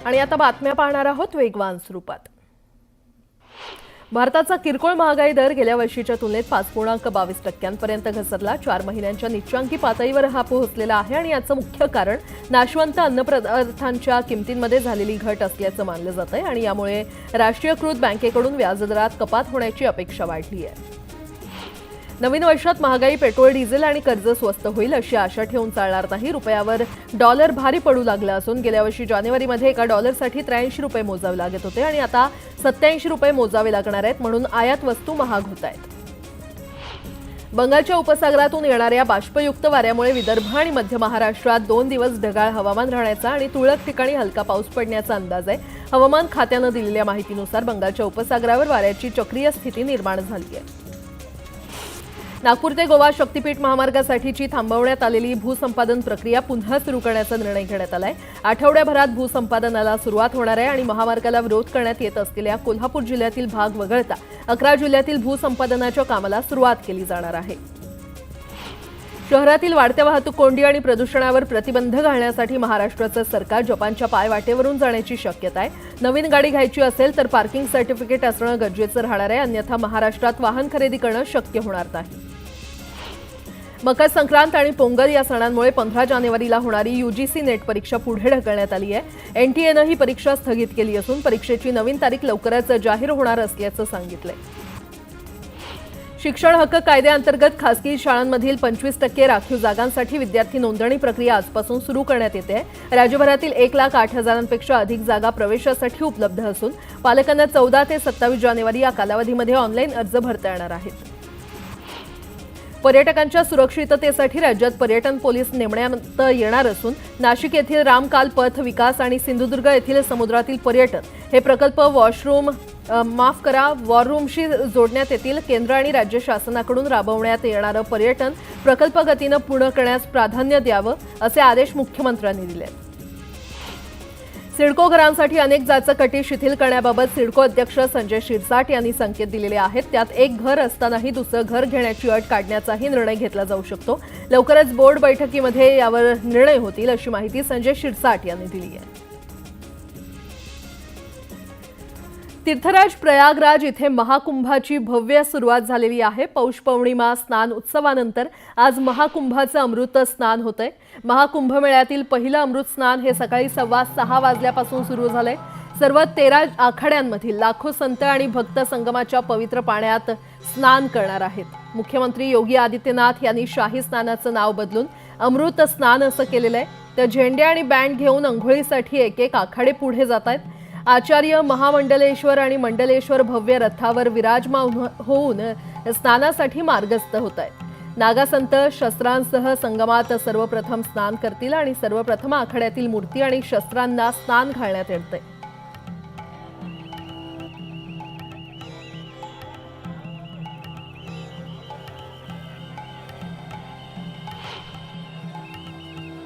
आणि आता बातम्या पाहणार आहोत वेगवान स्वरूपात। भारताचा किरकोळ महागाई दर गेल्या वर्षीच्या तुलनेत 5.22% घसरला। 4 महिन्यांच्या निच्चांकी पातळीवर हा पोहोचलेला आहे आणि याचं मुख्य कारण नाशवंत अन्नपदार्थांच्या किमतींमध्ये झालेली घट असल्याचं मानलं जातंय आणि यामुळे राष्ट्रीयकृत बँकेकडून व्याजदरात कपात होण्याची अपेक्षा वाढली आहे। नवीन वर्षात महागाई, पेट्रोल, डिझेल आणि कर्ज स्वस्त होईल अशी आशा ठेवून चालणार नाही। रुपयावर डॉलर भारी पडू लागला असून गेल्या वर्षी जानेवारीमध्ये एका डॉलरसाठी 83 रुपये मोजावे लागत होते आणि आता 87 रुपये मोजावे लागणार आहेत, म्हणून आयात वस्तू महाग होत आहेत। बंगालच्या उपसागरातून येणाऱ्या बाष्पयुक्त वाऱ्यामुळे विदर्भ आणि मध्य महाराष्ट्रात 2 दिवस ढगाळ हवामान राहण्याचा आणि तुरळक ठिकाणी हलका पाऊस पडण्याचा अंदाज आहे। हवामान खात्यानं दिलेल्या माहितीनुसार बंगालच्या उपसागरावर वाऱ्याची चक्रीय स्थिती निर्माण झाली आहे। नागपूर ते गोवा शक्तीपीठ महामार्गासाठीची थांबवण्यात आलेली भूसंपादन प्रक्रिया पुन्हा सुरू करण्याचा निर्णय घेण्यात आलाय। आठवड्याभरात भूसंपादनाला सुरुवात होणार आहे आणि महामार्गाला विरोध करण्यात येत असलेल्या कोल्हापूर जिल्ह्यातील भाग वगळता 11 जिल्ह्यातील भूसंपादनाच्या कामाला सुरुवात केली जाणार आहे। शहरातील वाढत्या वाहतूक कोंडी आणि प्रदूषणावर प्रतिबंध घालण्यासाठी महाराष्ट्राचं सरकार जपानच्या पायवाटेवरून जाण्याची शक्यता आहे। नवीन गाडी घ्यायची असेल तर पार्किंग सर्टिफिकेट असणं गरजेचं राहणार आहे, अन्यथा महाराष्ट्रात वाहन खरेदी करणं शक्य होणार नाही। मकर संक्रांत आणि पोंगल या सणांमुळे 15 जानेवारीला होणारी यूजीसी नेट परीक्षा पुढे ढकलण्यात आली आहे। एनटीएनं ही परीक्षा स्थगित केली असून परीक्षेची नवीन तारीख लवकरच जाहीर होणार असल्याचं सांगितलंय। शिक्षण हक्क कायद्याअंतर्गत खासगी शाळांमधील 25% राखीव जागांसाठी विद्यार्थी नोंदणी प्रक्रिया आजपासून सुरू करण्यात येते। राज्यभरातील 1,08,000पेक्षा अधिक जागा प्रवेशासाठी उपलब्ध असून पालकांना 14 ते 27 जानेवारी या कालावधीमध्ये ऑनलाईन अर्ज भरता येणार आहेत। पर्यटकांच्या सुरक्षिततेसाठी राज्यात पर्यटन पोलीस नेमण्यात येणार असून नाशिक येथील रामकाल पथ विकास आणि सिंधुदुर्ग येथील समुद्रातील पर्यटन हे प्रकल्प वॉररूमशी जोडण्यात येतील। केंद्र आणि राज्य शासनाकडून राबवण्यात येणारं पर्यटन प्रकल्प गतीनं पूर्ण करण्यास प्राधान्य द्यावं असे आदेश मुख्यमंत्र्यांनी दिले। सिडको घरांसाठी अनेक जाचकटी शिथिल करण्याबाबत सिडको अध्यक्ष संजय शिरसाट यांनी संकेत दिलेले आहेत। त्यात एक घर असतानाही दुसरं घर घेण्याची अट काढण्याचाही निर्णय घेतला जाऊ शकतो। लवकरच बोर्ड बैठकीमध्ये यावर निर्णय होतील अशी माहिती संजय शिरसाट यांनी दिली आहे। तीर्थराज प्रयागराज इथे महाकुंभाची भव्य सुरुवात झालेली आहे। पौष पौर्णिमा स्नान उत्सवानंतर आज महाकुंभाचं अमृत स्नान होतंय। महाकुंभमेळ्यातील पहिलं अमृत स्नान हे सकाळी 6:15 वाजल्यापासून सुरू झालंय। सर्व 13 आखाड्यांमधील लाखो संत आणि भक्त संगमाच्या पवित्र पाण्यात स्नान करणार आहेत। मुख्यमंत्री योगी आदित्यनाथ यांनी शाही स्नानाचं नाव बदलून अमृत स्नान असं केलेलं आहे। तर झेंडे आणि बँड घेऊन अंघोळीसाठी एक आखाडे पुढे जात आहेत। आचार्य महामंडलेश्वर आणि मंडलेश्वर भव्य रथावर विराजमान होऊन स्नानासाठी मार्गस्थ होत आहेत। नागासंत शस्त्रांसह संगमात सर्वप्रथम स्नान करतील आणि सर्वप्रथम आखाड्यातील मूर्ती आणि शस्त्रांना स्नान घालण्यात येते।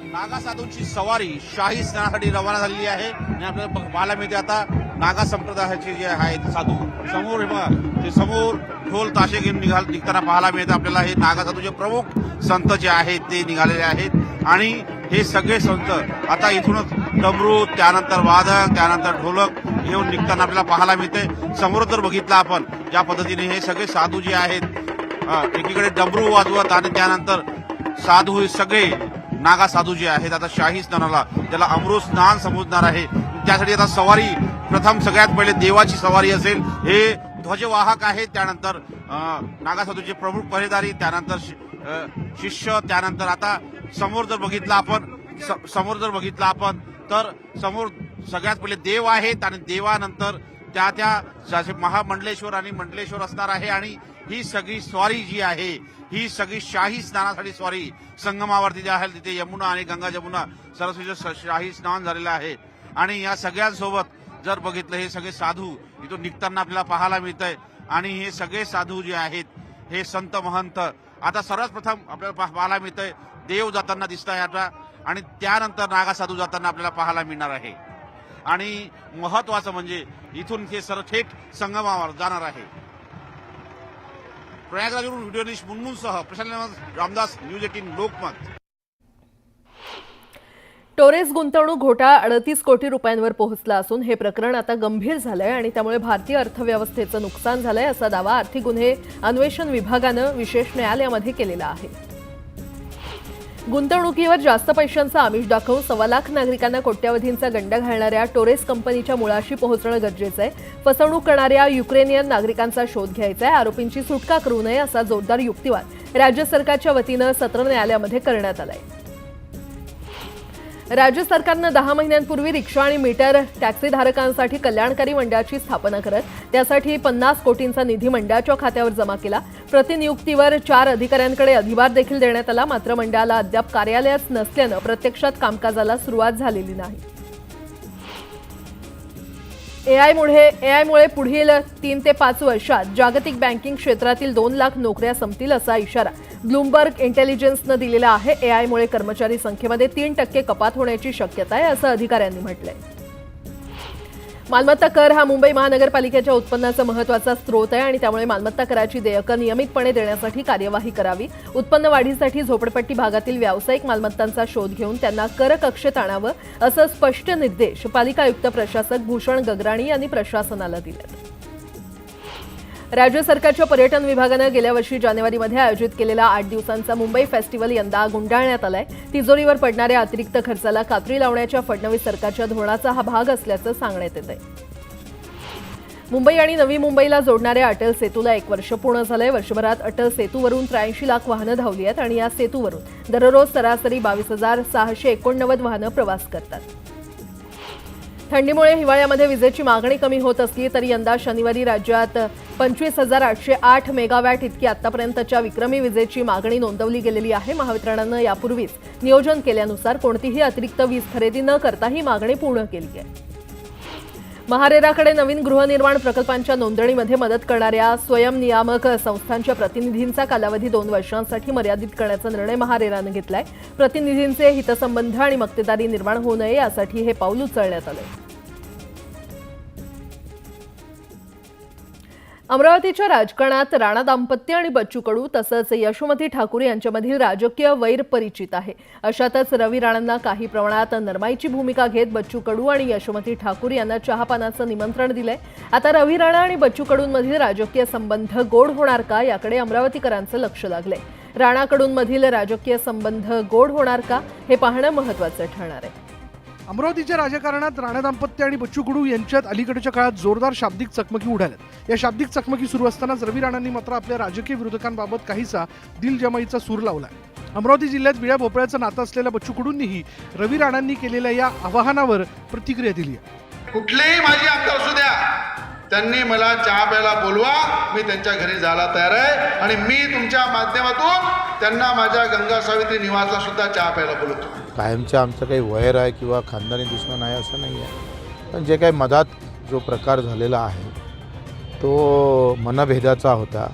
नागा साधूंची सवारी शाही स्नानासाठी रवाना झालेली आहे आणि आपल्याला पाहायला मिळते आता नागा संप्रदायाचे जे आहेत साधू समोर ते समोर ढोल ताशे घेऊन निघताना पाहायला मिळते आपल्याला। हे नागा साधूचे प्रमुख संत जे आहेत ते निघालेले आहेत आणि हे सगळे संत आता इथूनच डमरू, त्यानंतर वादक, त्यानंतर ढोलक घेऊन निघताना आपल्याला पाहायला मिळते। समोर जर बघितलं आपण ज्या पद्धतीने हे सगळे साधू जे आहेत एकीकडे डमरू वाजवत आणि त्यानंतर साधू हे सगळे नागा साधू जे आहेत आता शाही स्नानाला त्याला अमृत स्नान समजणार आहे। त्यासाठी आता सवारी प्रथम सगळ्यात पहिले देवाची सवारी असेल। हे ध्वजवाहक आहेत, त्यानंतर नागा साधूचे प्रमुख पहरेदारी, त्यानंतर शिष्य, त्यानंतर आता समोर जर बघितलं आपण तर समोर सगळ्यात पहिले देव आहेत आणि देवानंतर त्या महामंडलेश्वर आणि मंडलेश्वर असणार आहे आणि ही सगळी स्वारी जी आहे ही सगळी शाही स्नानासाठी स्वारी संगमावरती जे आहे तिथे यमुना आणि गंगा जमुना सरस्वतीचं शाही स्नान झालेलं आहे। आणि या सगळ्यांसोबत जर बघितलं हे सगळे साधू इथून निघताना आपल्याला पाहायला मिळतंय आणि हे सगळे साधू जे आहेत हे संत महंत आता सर्वात प्रथम आपल्याला पाहायला मिळतंय देव जाताना दिसत आहे आता आणि त्यानंतर नागा साधू जाताना आपल्याला पाहायला मिळणार आहे। आणि महत्वाचं म्हणजे इथून हे सर्व थेट संगमावर जाणार आहे। प्रयागराजवरून व्हिडिओ मुनमुनसह प्रशांत रामदास, न्यूज 18 लोकमत। टोरेस गुंतवणूक घोटाळा 38 कोटी रुपयांवर पोहोचला असून हे प्रकरण आता गंभीर झालंय आणि त्यामुळे भारतीय अर्थव्यवस्थेचं नुकसान झालंय असा दावा आर्थिक गुन्हे अन्वेषण विभागानं विशेष न्यायालयामध्ये केलेला आहे. गुंतवणुकीवर जास्त पैशांचं आमिष दाखवून 1.25 लाख नागरिकांना कोट्यावधींचा गंडा घालणाऱ्या टोरेस कंपनीच्या मुळाशी पोहोचणं गरजेचं आहे. फसवणूक करणाऱ्या युक्रेनियन नागरिकांचा शोध घ्यायचा आहे. आरोपींची सुटका करू नये असा जोरदार युक्तिवाद राज्य सरकारच्या वतीनं सत्र न्यायालयामध्ये करण्यात आलाय. राज्य सरकारनं 10 महिन्यांपूर्वी रिक्षा आणि मीटर टॅक्सीधारकांसाठी कल्याणकारी मंडळाची स्थापना करत त्यासाठी 50 कोटींचा निधी मंडळाच्या खात्यावर जमा केला. प्रतिनियुक्तीवर 4 अधिकाऱ्यांकडे अधिभार देखील देण्यात आला. मात्र मंडळाला अद्याप कार्यालयच नसल्यानं प्रत्यक्षात कामकाजाला सुरुवात झालेली नाही. एआयमुळे पुढील 3 ते 5 वर्षात जागतिक बँकिंग क्षेत्रातील 2 लाख नोकऱ्या संपतील असा इशारा ब्लूमबर्ग इंटेलिजन्सनं दिलेला आहे. एआयमुळे कर्मचारी संख्येमध्ये 3% कपात होण्याची शक्यता आहे असं अधिकाऱ्यांनी म्हटलंय. मालमत्ता कर हा मुंबई महानगरपालिकेच्या उत्पन्नाचा महत्त्वाचा स्रोत आहे आणि त्यामुळे मालमत्ता कराची देयकं नियमितपणे देण्यासाठी कार्यवाही करावी. उत्पन्न वाढीसाठी झोपडपट्टी भागातील व्यावसायिक मालमत्तांचा शोध घेऊन त्यांना कर कक्षेत आणावं असं स्पष्ट निर्देश पालिका आयुक्त प्रशासक भूषण गगराणी यांनी प्रशासनाला दिले. राज्य सरकारच्या पर्यटन विभागानं गेल्या वर्षी जानेवारीमध्ये आयोजित केलेला 8 दिवसांचा मुंबई फेस्टिवल यंदा गुंडाळण्यात आलाय. तिजोरीवर पडणाऱ्या अतिरिक्त खर्चाला कात्री लावण्याच्या फडणवीस सरकारच्या धोरणाचा हा भाग असल्याचं सांगण्यात येतंय. मुंबई आणि नवी मुंबईला जोडणाऱ्या अटल सेतूला 1 वर्ष पूर्ण झालंय. वर्षभरात अटल सेतूवरून 83 लाख वाहनं धावली आहेत आणि या सेतूवरून दररोज सरासरी 22,689 वाहनं प्रवास करतात. थंडीमुळे हिवाळ्यामध्ये विजेची मागणी कमी होत असली तरी यंदा शनिवारी राज्यात 25,808 मेगावॅट इतकी आतापर्यंतच्या विक्रमी विजेची मागणी नोंदवली गेलेली आहे. महावितरणानं यापूर्वीच नियोजन केल्यानुसार कोणतीही अतिरिक्त वीज खरेदी न करता ही मागणी पूर्ण केली आहे. महारेराकडे नवीन गृहनिर्माण प्रकल्पांच्या नोंदणीमध्ये मदत करणाऱ्या स्वयंनियामक संस्थांच्या प्रतिनिधींचा कालावधी 2 वर्षांसाठी मर्यादित करण्याचा निर्णय महारेरानं घेतलाय. प्रतिनिधींचे हितसंबंध आणि मक्तेदारी निर्माण होऊ नये यासाठी हे पाऊल उचलण्यात आलंय. अमरावतीच्या राजकारणात राणा दाम्पत्य आणि बच्चू कडू तसंच यशोमती ठाकूर यांच्यामधील राजकीय वैर परिचित आहे. अशातच रवी राणांना काही प्रमाणात नरमाईची भूमिका घेत बच्चू कडू आणि यशोमती ठाकूर यांना चहापानाचं निमंत्रण दिलंय. आता रवी राणा आणि बच्चू कडूंमधील राजकीय संबंध गोड होणार का याकडे अमरावतीकरांचं लक्ष लागलंय. राणाकडूंमधील राजकीय संबंध गोड होणार का हे पाहणं महत्त्वाचं ठरणार आहे. अमरावतीच्या राजकारणात राणा दाम्पत्य आणि बच्चू कडू यांच्यात अलीकडच्या काळात जोरदार शाब्दिक चकमकी उडाल्यात. या शाब्दिक चकमकी सुरू असतानाच रवी राणांनी मात्र आपल्या राजकीय विरोधकांबाबत काहीसा दिलजमाईचा सूर लावलाय. अमरावती जिल्ह्यात विड्या भोपळ्याचं नातं असलेल्या बच्चू कडूंनीही रवी राणांनी केलेल्या या आवाहनावर प्रतिक्रिया दिली आहे. कुठलेही माझी आमदार असू द्या, त्यांनी मला चहा प्यायला बोलवा, मी त्यांच्या घरी जायला तयार आहे आणि मी तुमच्या माध्यमातून त्यांना माझ्या गंगा सावित्री निवासला सुद्धा चहा प्यायला बोलवतो. कायमचं आमचं काही वैर आहे किंवा खानदानी दुश्मन आहे असं नाही आहे, पण जे काही मधात जो प्रकार झालेला आहे तो मनभेदाचा होता.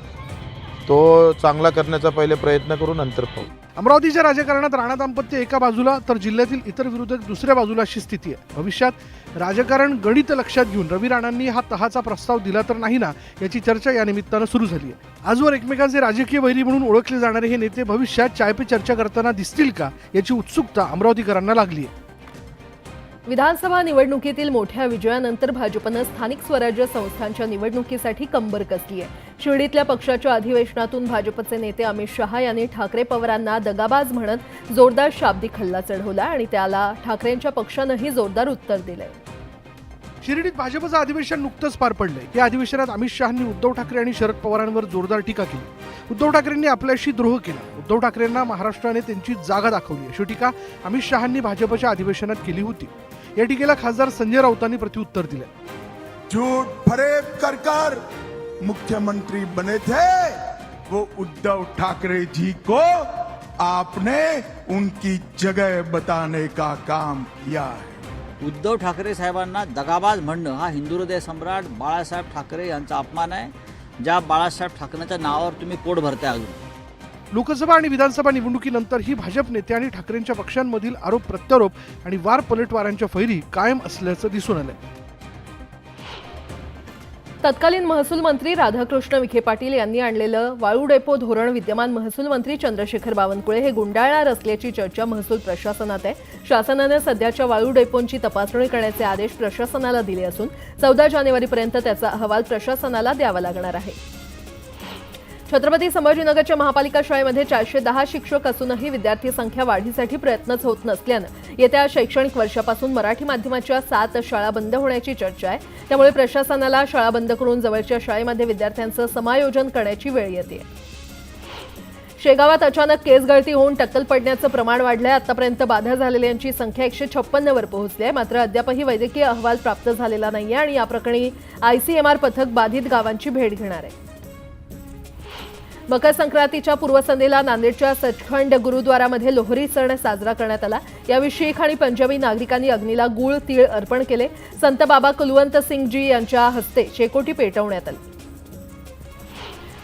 तो चांगला करण्याचा पहिले प्रयत्न करू, नंतर पाहू. अमरावतीच्या राजकारणात राणा दाम्पत्य एका बाजूला तर जिल्ह्यातील इतर विरोधक दुसऱ्या बाजूला अशी स्थिती आहे. भविष्यात राजकारण गणित लक्षात घेऊन रवी राणांनी हा तहाचा प्रस्ताव दिला तर नाही ना याची चर्चा या निमित्तानं सुरू झाली आहे. आजवर एकमेकांचे राजकीय वैरी म्हणून ओळखले जाणारे हे नेते भविष्यात चाय पे चर्चा करताना दिसतील का याची उत्सुकता अमरावतीकरांना लागली आहे. विधानसभा निवडणुकीतील मोठ्या विजयानंतर भाजपनं स्थानिक स्वराज्य संस्थांच्या निवडणुकीसाठी कंबर कसली आहे. शिर्डीतल्या पक्षाच्या अधिवेशनातून भाजपचे नेते अमित शहा यांनी ठाकरे पवारांना दगाबाज म्हणत जोरदार शाब्दिक हल्ला चढवला आणि त्याला ठाकरेंच्या पक्षानंही जोरदार उत्तर दिलंय. शिर्डीत भाजपचं अधिवेशन नुकतंच पार पडलंय. या अधिवेशनात अमित शहांनी उद्धव ठाकरे आणि शरद पवारांवर जोरदार टीका केली. उद्धव ठाकरेंनी आपल्याशी द्रोह केला. उद्धव ठाकरेंना महाराष्ट्राने त्यांची जागा दाखवली अशी टीका अमित शहांनी भाजपच्या अधिवेशनात केली होती. या टीकेला खासदार संजय राऊतांनी प्रत्युत्तर दिले. झूठ फरेब कर कर मुख्यमंत्री बने थे वो उद्धव ठाकरे जी को आपने उनकी जगह बताने का काम किया है. उद्धव ठाकरे साहेबांना दगाबाज म्हणणं हा हिंदू हृदय सम्राट बाळासाहेब ठाकरे यांचा अपमान आहे. ज्या बाळासाहेब ठाकरेंच्या नावावर तुम्ही पोट भरताय. अजून लोकसभा आणि विधानसभा निवडणुकीनंतर ही भाजप नेते आणि ठाकरेंच्या पक्षांमधील आरोप प्रत्यारोप आणि वार पलटवारांच्या फैरी कायम असल्याचं दिसून आलंय. तत्कालीन महसूल मंत्री राधाकृष्ण विखे पाटील यांनी आणलेलं वाळू डेपो धोरण विद्यमान महसूल मंत्री चंद्रशेखर बावनकुळे हे गुंडाळणार असल्याची चर्चा महसूल प्रशासनात आहे. शासनाने सध्याच्या वाळू डेपोंची तपासणी करण्याचे आदेश प्रशासनाला दिले असून 14 जानेवारीपर्यंत त्याचा अहवाल प्रशासनाला द्यावा लागणार आहे. छत्रपती संभाजीनगरच्या महापालिका शाळेमध्ये 410 शिक्षक असूनही विद्यार्थी संख्या वाढीसाठी प्रयत्नच होत नसल्यानं येत्या शैक्षणिक वर्षापासून मराठी माध्यमाच्या 7 शाळा बंद होण्याची चर्चा आहे. त्यामुळे प्रशासनाला शाळा बंद करून जवळच्या शाळेमध्ये विद्यार्थ्यांचं समायोजन करण्याची वेळ येते. शेगावात अचानक केस गळती होऊन टक्कल पडण्याचं प्रमाण वाढलंय. आतापर्यंत बाधा झालेल्यांची संख्या 156 वर पोहोचली आहे. मात्र अद्यापही वैद्यकीय अहवाल प्राप्त झालेला नाहीये आणि या प्रकरणी ICMR पथक बाधित गावांची भेट घेणार आहे. मकर संक्रांतीच्या पूर्वसंध्येला नांदेडच्या सचखंड गुरुद्वारामध्ये लोहरी सण साजरा करण्यात आला. यावेळी शीख आणि पंजाबी नागरिकांनी अग्नीला गूळ तीळ अर्पण केले. संत बाबा कुलवंत सिंगजी यांच्या हस्ते शेकोटी पेटवण्यात आली.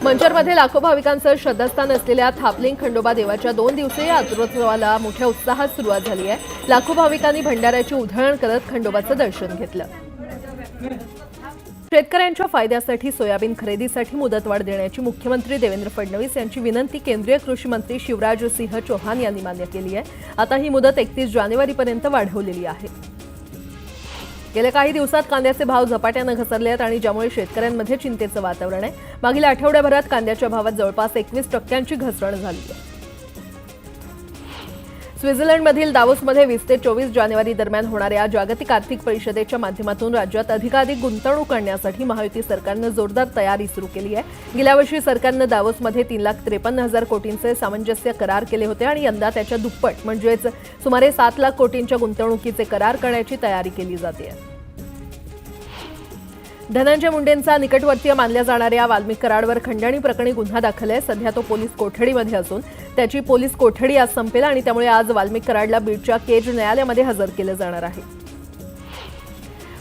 मंचरमध्ये लाखो भाविकांचं श्रद्धास्थान असलेल्या थापलिंग खंडोबा देवाच्या 2 दिवसीय यात्रोत्सवाला मोठ्या उत्साहात सुरुवात झाली आहे. लाखो भाविकांनी भंडाऱ्याची उधळण करत खंडोबाचं दर्शन घेतलं. शेतकऱ्यांच्या फायद्यासाठी सोयाबीन खरेदीसाठी मुदतवाढ देण्याची मुख्यमंत्री देवेंद्र फडणवीस यांची विनंती केंद्रीय कृषी मंत्री शिवराज सिंह चौहान यांनी मान्य केली आहे. आता ही मुदत 31 जानेवारीपर्यंत वाढवलेली आहे. गेल्या काही दिवसात कांद्याचे भाव झपाट्यानं घसरले आहेत आणि ज्यामुळे शेतकऱ्यांमध्ये चिंतेचं वातावरण आहे. मागील आठवड्याभरात कांद्याच्या भावात जवळपास 21% घसरण झाली आहे. स्वित्झर्लंडमधील दावोसमध्ये 20 ते 24 जानेवारी दरम्यान होणाऱ्या जागतिक आर्थिक परिषदेच्या माध्यमातून राज्यात अधिकाधिक गुंतवणूक करण्यासाठी महायुती सरकारनं जोरदार तयारी सुरू केली आहे. गेल्या वर्षी सरकारनं दावोसमध्ये 3,53,000 कोटींचे सामंजस्य करार केले होते आणि यंदा त्याच्या दुप्पट म्हणजेच सुमारे 7 लाख कोटींच्या गुंतवणुकीचे करार करण्याची तयारी केली जाते. धनंजय मुंडेंचा निकटवर्तीय मानल्या जाणाऱ्या वाल्मिक कराडवर खंडणी प्रकरणी गुन्हा दाखल आहे. सध्या तो पोलीस कोठडीमध्ये असून त्याची पोलीस कोठडी आज संपेल आणि त्यामुळे आज वाल्मिक कराडला बीडच्या केज न्यायालयामध्ये हजर केलं जाणार आहे.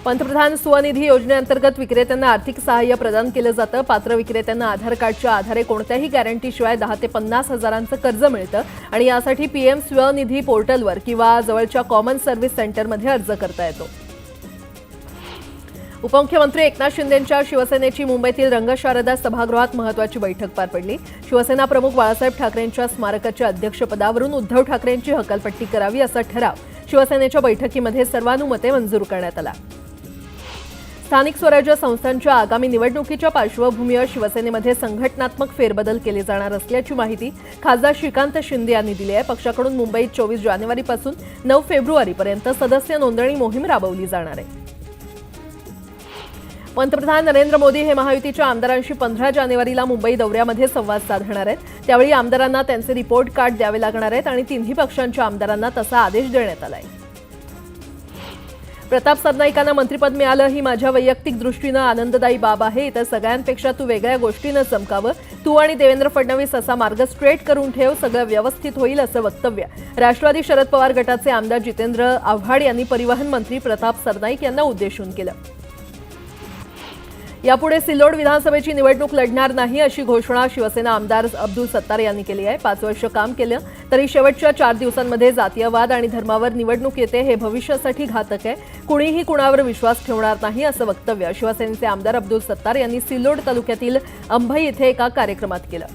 पंतप्रधान स्वनिधी योजनेअंतर्गत विक्रेत्यांना आर्थिक सहाय्य प्रदान केलं जातं. पात्र विक्रेत्यांना आधार कार्डच्या आधारे कोणत्याही गॅरंटीशिवाय 10 ते 50 हजारांचं कर्ज मिळतं आणि यासाठी PM स्वनिधी पोर्टलवर किंवा जवळच्या कॉमन सर्व्हिस सेंटरमध्ये अर्ज करता येतो. उपमुख्यमंत्री एकनाथ शिंदेंच्या शिवसेनेची मुंबईतील रंगशारदा सभागृहात महत्त्वाची बैठक पार पडली. शिवसेना प्रमुख बाळासाहेब ठाकरेंच्या स्मारकाच्या अध्यक्षपदावरून उद्धव ठाकरेंची हकालपट्टी करावी असा ठराव शिवसेनेच्या बैठकीमध्ये सर्वानुमते मंजूर करण्यात आला. स्थानिक स्वराज्य संस्थांच्या आगामी निवडणुकीच्या पार्श्वभूमीवर शिवसेनेमध्ये संघटनात्मक फेरबदल केले जाणार असल्याची माहिती खासदार श्रीकांत शिंदे यांनी दिली आहे. पक्षाकडून मुंबईत 24 जानेवारीपासून 9 फेब्रुवारीपर्यंत सदस्य नोंदणी मोहीम राबवली जाणार आहे. पंतप्रधान नरेंद्र मोदी हे महायुतीच्या आमदारांशी 15 जानेवारीला मुंबई दौऱ्यामध्ये संवाद साधणार आहेत. त्यावेळी आमदारांना त्यांचे रिपोर्ट कार्ड द्यावे लागणार आहेत आणि तिन्ही पक्षांच्या आमदारांना तसा आदेश देण्यात आला आहे. प्रताप सरनाईकांना मंत्रिपद मिळालं ही माझ्या वैयक्तिक दृष्टीनं आनंददायी बाब आहे. इतर सगळ्यांपेक्षा तू वेगळ्या गोष्टीनं चमकावं. तू आणि देवेंद्र फडणवीस असा मार्ग स्ट्रेट करून ठेव. सगळं व्यवस्थित होईल असं वक्तव्य राष्ट्रवादी शरद पवार गटाचे आमदार जितेंद्र आव्हाड यांनी परिवहन मंत्री प्रताप सरनाईक यांना उद्देशून केलं. यापुढे सिल्लोड विधानसभेची निवडणूक लढणार नाही अशी घोषणा शिवसेना आमदार अब्दुल सत्तार यांनी केली आहे. 5 वर्ष काम केलं तरी शेवटच्या 4 दिवसांमध्ये जातीयवाद आणि धर्मावर निवडणूक येते हे भविष्यासाठी घातक आहे. कुणीही कुणावर विश्वास ठेवणार नाही असं वक्तव्य शिवसेनेचे आमदार अब्दुल सत्तार यांनी सिल्लोड तालुक्यातील अंभई इथे एका कार्यक्रमात केलं.